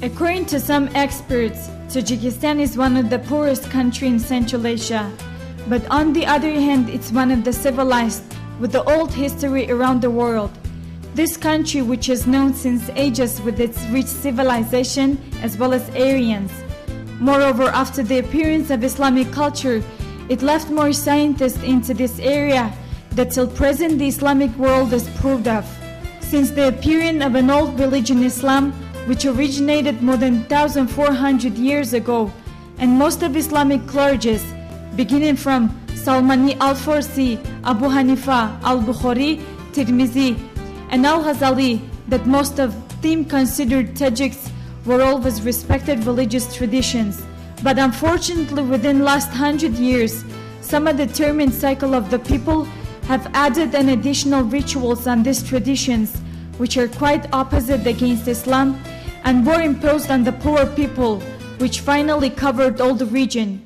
According to some experts, Tajikistan is one of the poorest countries in Central Asia. But on the other hand, it's one of the civilized, with the old history around the world. This country, which is known since ages with its rich civilization as well as Aryans. Moreover, after the appearance of Islamic culture, it left more scientists into this area that till present the Islamic world is proved of. Since the appearance of an old religion Islam, which originated more than 1,400 years ago, and most of Islamic clergies, beginning from Salmani al-Farsi, Abu Hanifa, al-Bukhari, Tirmizi, and al-Ghazali, that most of them considered Tajiks were always respected religious traditions. But unfortunately, within last 100 years, some of the determined cycle of the people have added an additional rituals on these traditions, which are quite opposite against Islam, and were imposed on the poor people, which finally covered all the region.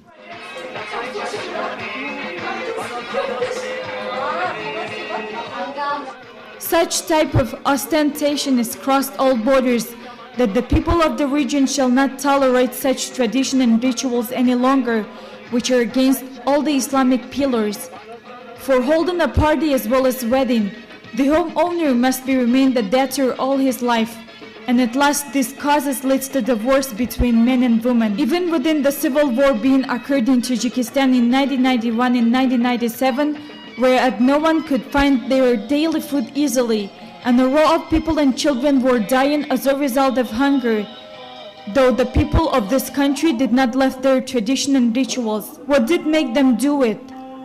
Such type of ostentation has crossed all borders, that the people of the region shall not tolerate such tradition and rituals any longer, which are against all the Islamic pillars. For holding a party as well as wedding, the homeowner must be remained a debtor all his life, and at last this causes leads to divorce between men and women. Even within the civil war being occurred in Tajikistan in 1991 and 1997, where no one could find their daily food easily, and a row of people and children were dying as a result of hunger, though the people of this country did not left their tradition and rituals. What did make them do it?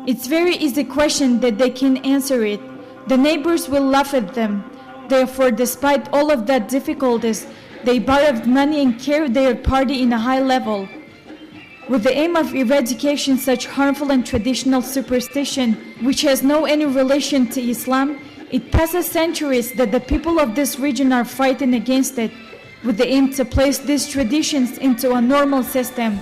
It's very easy question that they can answer it. The neighbors will laugh at them. Therefore, despite all of that difficulties, they borrowed money and carried their party in a high level. With the aim of eradication such harmful and traditional superstition, which has no any relation to Islam, it passes centuries that the people of this region are fighting against it, with the aim to place these traditions into a normal system.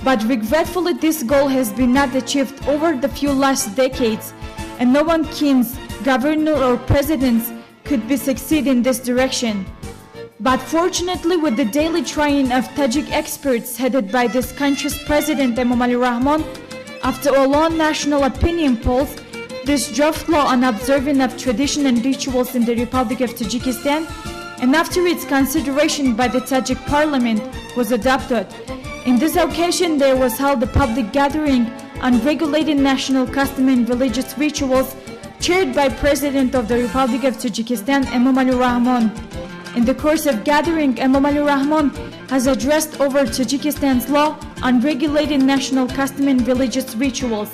But regretfully, this goal has been not achieved over the few last decades, and no one kings, governor or presidents could be succeed in this direction. But fortunately, with the daily trying of Tajik experts headed by this country's president Emomali Rahman, after a long national opinion polls, this draft law on observing of tradition and rituals in the Republic of Tajikistan, and after its consideration by the Tajik parliament, was adopted. In this occasion, there was held a public gathering on regulating national custom and religious rituals, chaired by President of the Republic of Tajikistan, Emomali Rahman. In the course of gathering, Emomali Rahman has addressed over Tajikistan's law on regulating national custom and religious rituals.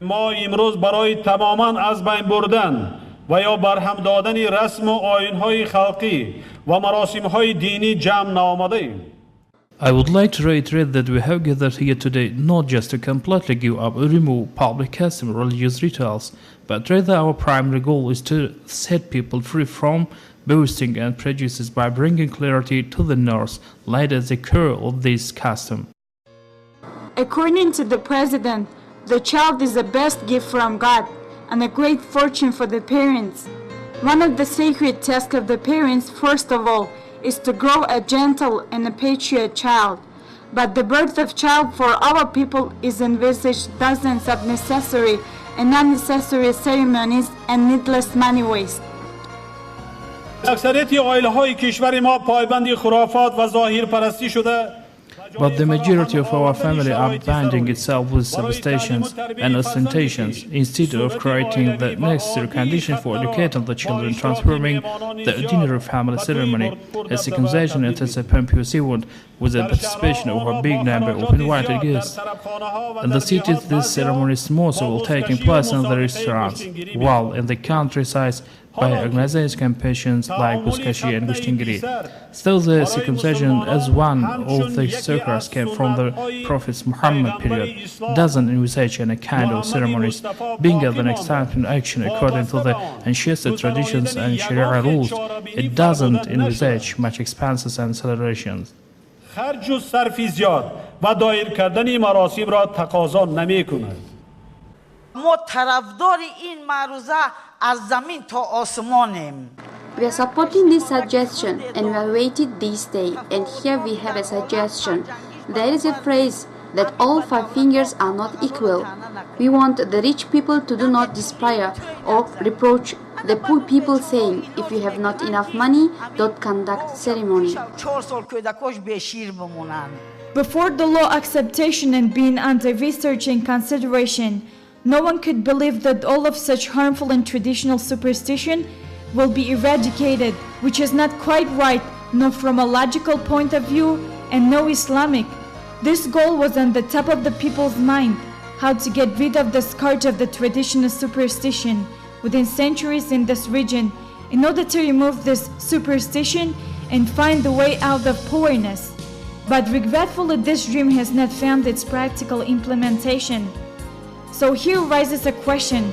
ما امروز برای تماما از بین بردن و یا برهم دادن رسم و آیین‌های خلقی و مراسم‌های دینی جمع نآمده‌ایم. I would like to reiterate that we have gathered here today not just to completely give up or remove public custom religious rituals, but rather our primary goal is to set people free from boasting and prejudices by bringing clarity to the norms laid at the core of this custom. According to the president, the child is the best gift from God and a great fortune for the parents. One of the sacred tasks of the parents, first of all, is to grow a gentle and a patriot child. But the birth of child for our people is envisaged dozens of necessary and unnecessary ceremonies and needless money waste. اکثریت عائله‌های کشور ما پایبند خرافات و ظاهر پرستی شده. But the majority of our family are binding itself with superstitions and ostentations instead of creating the necessary condition for educating the children, transforming the ordinary family ceremony as circumcision into a pompous event with the participation of a big number of invited guests. In the cities, this ceremony is mostly taking place in the restaurants, while in the countryside, by organized campaigns like Buskashi and Gushtingiri. Still, the circumcision as one of the circles came from the Prophet Muhammad period, doesn't envisage any kind of ceremonies, being an extant action according to the ancestral traditions and Sharia rules. It doesn't envisage much expenses and celebrations. خرج و صرفی زیاد و دایر کردن این مراسم را تقاضا نمی‌کند. ما طرفدار این معروضه از زمین تا آسمانیم. We are supporting this suggestion and we have waited this day, and here we have a suggestion. There is a phrase that all five fingers are not equal. We want the rich people to do not despair or reproach the poor people, saying, if you have not enough money, don't conduct ceremony. Before the law acceptation and being under research and consideration, no one could believe that all of such harmful and traditional superstition will be eradicated, which is not quite right, no from a logical point of view and no Islamic. This goal was on the top of the people's mind, how to get rid of the scourge of the traditional superstition within centuries in this region, in order to remove this superstition and find the way out of poorness. But regretfully, this dream has not found its practical implementation. So here rises a question: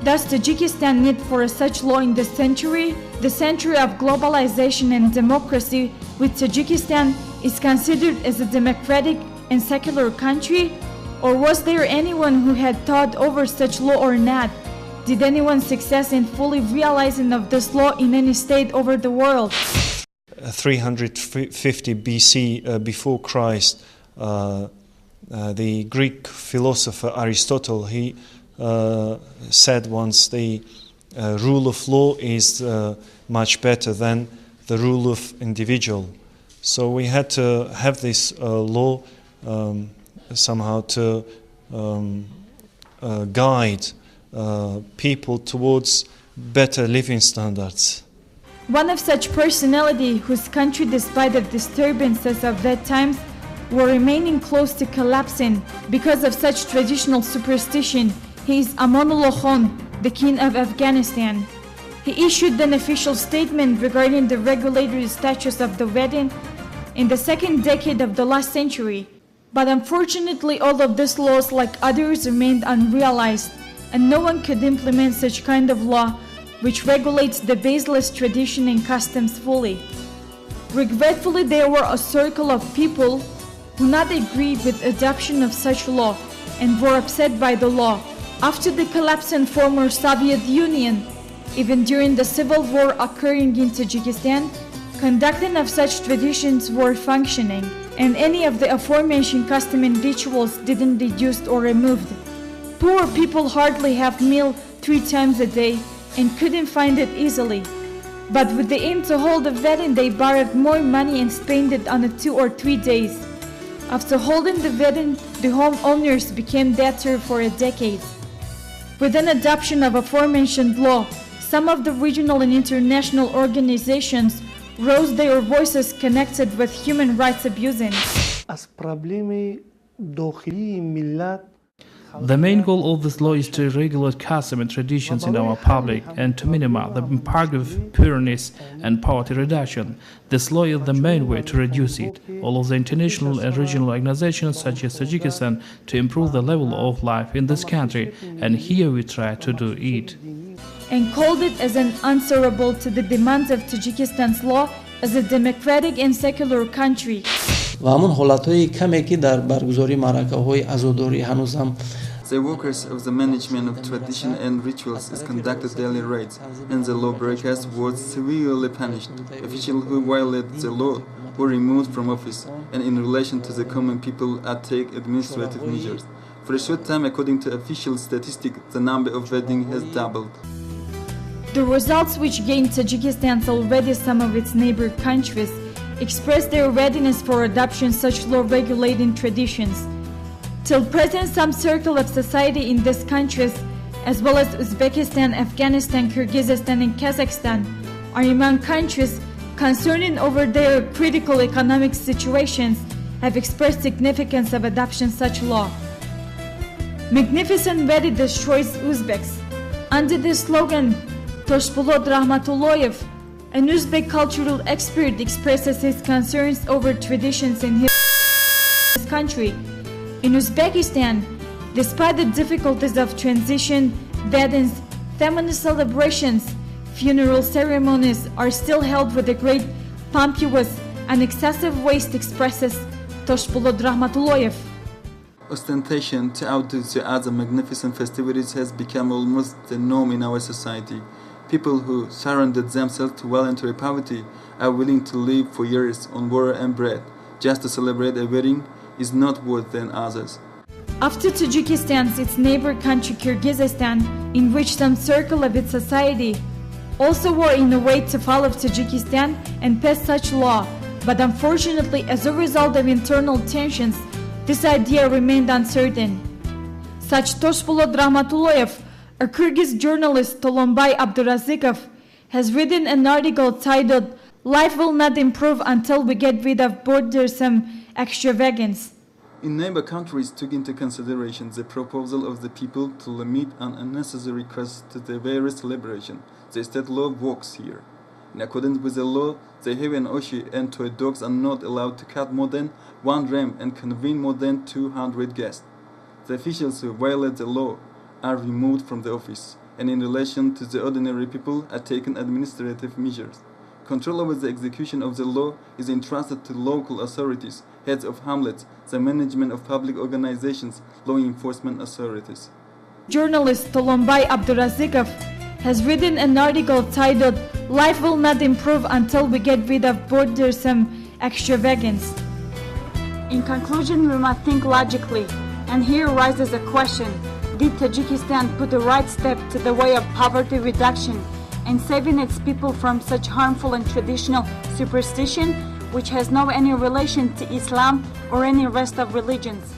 does Tajikistan need for such law in this century? The century of globalization and democracy, with Tajikistan is considered as a democratic and secular country? Or was there anyone who had thought over such law or not? Did anyone succeed in fully realizing of this law in any state over the world? 350 BC, before Christ, the Greek philosopher Aristotle, he said once, the rule of law is much better than the rule of individual. So we had to have this law somehow to guide people towards better living standards. One of such personality whose country, despite the disturbances of that times, were remaining close to collapsing because of such traditional superstition, he is Amanullah Khan, the king of Afghanistan. He issued an official statement regarding the regulatory status of the wedding in the second decade of the last century. But unfortunately, all of these laws, like others, remained unrealized, and no one could implement such kind of law which regulates the baseless tradition and customs fully. Regretfully, there were a circle of people who not agreed with adoption of such law and were upset by the law. After the collapse in former Soviet Union, even during the civil war occurring in Tajikistan, conducting of such traditions were functioning, and any of the aforementioned custom and rituals didn't reduced or removed. Poor people hardly have meal 3 times a day and couldn't find it easily. But with the aim to hold a wedding, they borrowed more money and spent it on 2 or 3 days. After holding the wedding, the homeowners became debtor for a decade. With an adoption of aforementioned law, some of the regional and international organizations rose their voices connected with human rights abusing. The main goal of this law is to regulate customs and traditions in our public and to minimize the impact of poorness and poverty reduction. This law is the main way to reduce it. All of the international and regional organizations such as Tajikistan to improve the level of life in this country, and here we try to do it. And called it as unanswerable to the demands of Tajikistan's law as a democratic and secular country. The workers of the management of tradition and rituals is conducted daily raids, and the lawbreakers were severely punished. Officials who violated the law were removed from office, and in relation to the common people take administrative measures. For a short time, according to official statistics, the number of weddings has doubled. The results which gained Tajikistan's already some of its neighbor countries expressed their readiness for adoption such law-regulating traditions. Till present, some circle of society in these countries, as well as Uzbekistan, Afghanistan, Kyrgyzstan, and Kazakhstan, are among countries concerning over their critical economic situations have expressed significance of adoption such law. Magnificent wedding destroys Uzbeks. Under the slogan, Toshpulod Rahmatullayev, an Uzbek cultural expert expresses his concerns over traditions in his country. In Uzbekistan, despite the difficulties of transition, weddings, family celebrations, funeral ceremonies are still held with a great pompous and excessive waste, expresses Toshpulod Rahmatullayev. Ostentation to outdo the other magnificent festivities has become almost the norm in our society. People who surrendered themselves to voluntary poverty are willing to live for years on water and bread. Just to celebrate a wedding is not worse than others. After Tajikistan, its neighbor country Kyrgyzstan, in which some circle of its society also were in a way to follow Tajikistan and pass such law, but unfortunately, as a result of internal tensions, this idea remained uncertain. Such Toshpulot Rahmatullayev, a Kyrgyz journalist Tolombay Abdurazikov, has written an article titled "Life Will Not Improve Until We Get Rid of Borders Extravagance." In neighbor countries took into consideration the proposal of the people to limit an unnecessary cost to the various liberation. The state law works here. In accordance with the law, the heavy and oshi and toy dogs are not allowed to cut more than 1 ram and convene more than 200 guests. The officials who violate the law are removed from the office, and in relation to the ordinary people are taken administrative measures. Control over the execution of the law is entrusted to local authorities, heads of hamlets, the management of public organizations, law enforcement authorities. Journalist Tolombay Abdurazikov has written an article titled "Life Will Not Improve Until We Get Rid of Borders Extravagance." In conclusion, we must think logically, and here rises a question: did Tajikistan put the right step to the way of poverty reduction and saving its people from such harmful and traditional superstition, which has no any relation to Islam or any rest of religions?